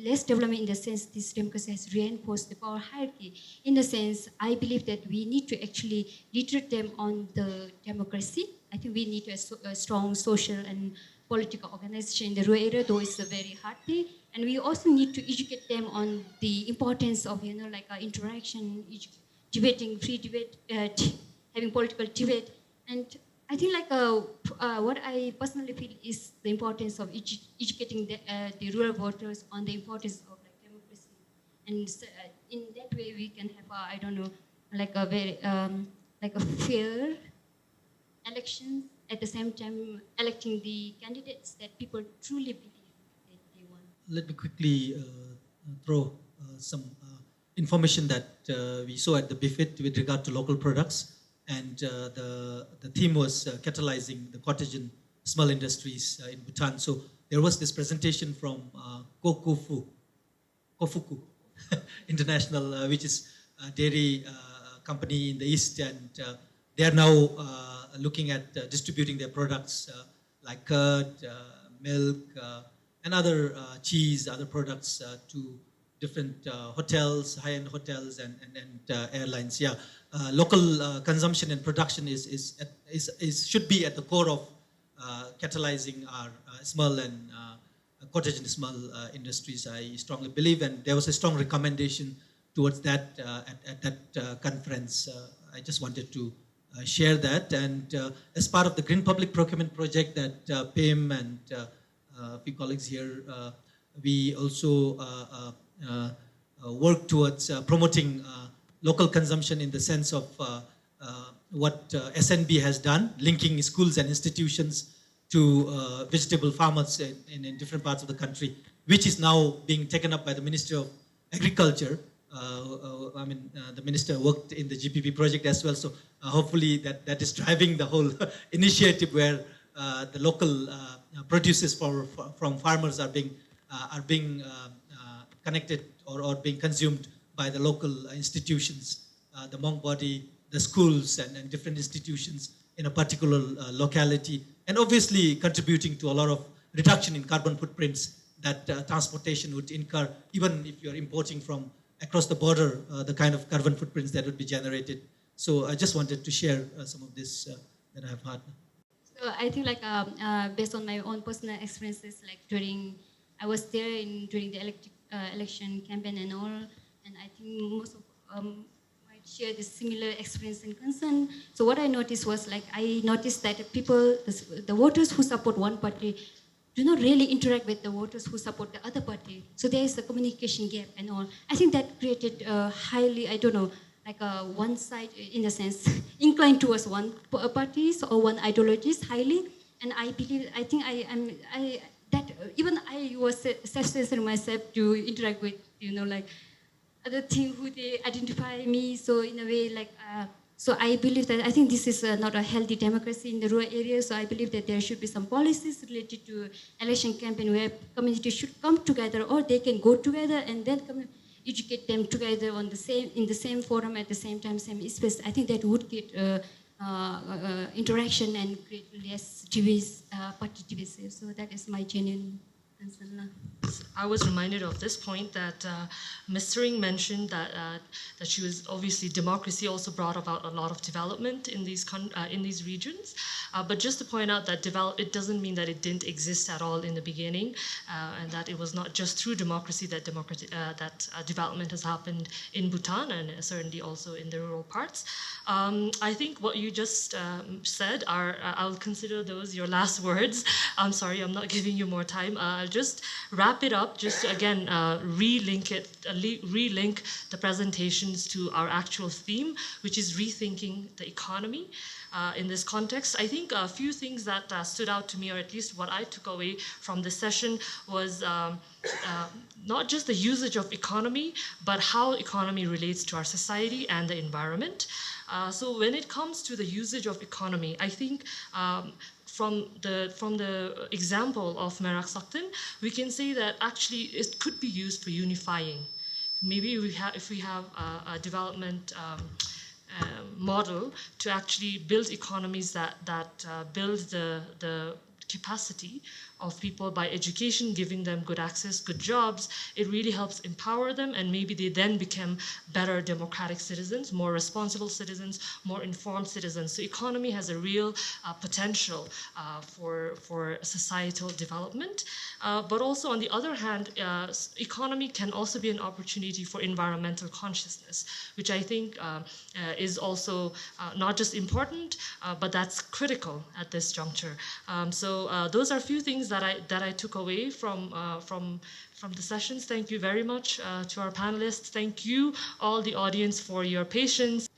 less development, in the sense this democracy has reinforced the power hierarchy. In the sense, I believe that we need to actually literate them on the democracy. I think we need a strong social and political organization in the rural area, though it's a very hard thing. And we also need to educate them on the importance of, interaction, debating, free debate, having political debate. And I think what I personally feel is the importance of educating the rural voters on the importance of democracy. And in that way, we can have a very a fair elections, at the same time electing the candidates that people truly believe that they want. Let me quickly throw some information that we saw at the BIFIT with regard to local products. And the theme was catalyzing the cottage and small industries in Bhutan. So there was this presentation from Kofuku International, which is a dairy company in the East, and they are now looking at distributing their products like curd, milk, and other cheese, other products to different hotels, high-end hotels, and airlines. Yeah, local consumption and production should be at the core of catalyzing our small and cottage and small industries. I strongly believe, and there was a strong recommendation towards that at that conference. I just wanted to share that, and as part of the Green Public Procurement project that Pem and a few colleagues here, we also work towards promoting local consumption in the sense of what SNB has done, linking schools and institutions to vegetable farmers in different parts of the country, which is now being taken up by the Ministry of Agriculture. The minister worked in the GPP project as well, so hopefully that is driving the whole initiative where the local produces from farmers are being connected or being consumed by the local institutions, the monk body, the schools, and different institutions in a particular locality, and obviously contributing to a lot of reduction in carbon footprints that transportation would incur, even if you're importing from across the border, the kind of carbon footprints that would be generated. So I just wanted to share some of this that I have had. So I think based on my own personal experiences, I was there during the election campaign and all, and I think most of might share this similar experience and concern. So what I noticed was I noticed that people, the voters who support one party, do not really interact with the voters who support the other party. So there is a communication gap and all. I think that created highly, one side, in a sense, inclined towards one parties or one ideologies highly. And I believe, even I was self-censoring myself to interact with, other things who they identify me. So in a way, so I believe that I think this is not a healthy democracy in the rural areas. So I believe that there should be some policies related to election campaign where communities should come together, or they can go together and then educate them together in the same forum at the same time, same space. I think that would get interaction and create less party divisive. So that is my genuine I was reminded of this point that Ms. Tshering mentioned that she was obviously democracy also brought about a lot of development in these regions. But just to point out that it doesn't mean that it didn't exist at all in the beginning, and that it was not just through democracy that development has happened in Bhutan and certainly also in the rural parts. I think what you just said I'll consider those your last words. I'm sorry, I'm not giving you more time. I'll just wrap it up, just to again relink the presentations to our actual theme, which is rethinking the economy. In this context, I think a few things that stood out to me, or at least what I took away from this session, was not just the usage of economy, but how economy relates to our society and the environment. So when it comes to the usage of economy, I think from the example of Merak Saktin, we can say that actually it could be used for unifying. Maybe if we have a development model to actually build economies that build the capacity of people by education, giving them good access, good jobs, it really helps empower them, and maybe they then become better democratic citizens, more responsible citizens, more informed citizens. So economy has a real potential for societal development. But also on the other hand, economy can also be an opportunity for environmental consciousness, which I think is also not just important, but that's critical at this juncture. So those are a few things that I took away from the sessions. Thank you very much to our panelists. Thank you, all the audience, for your patience.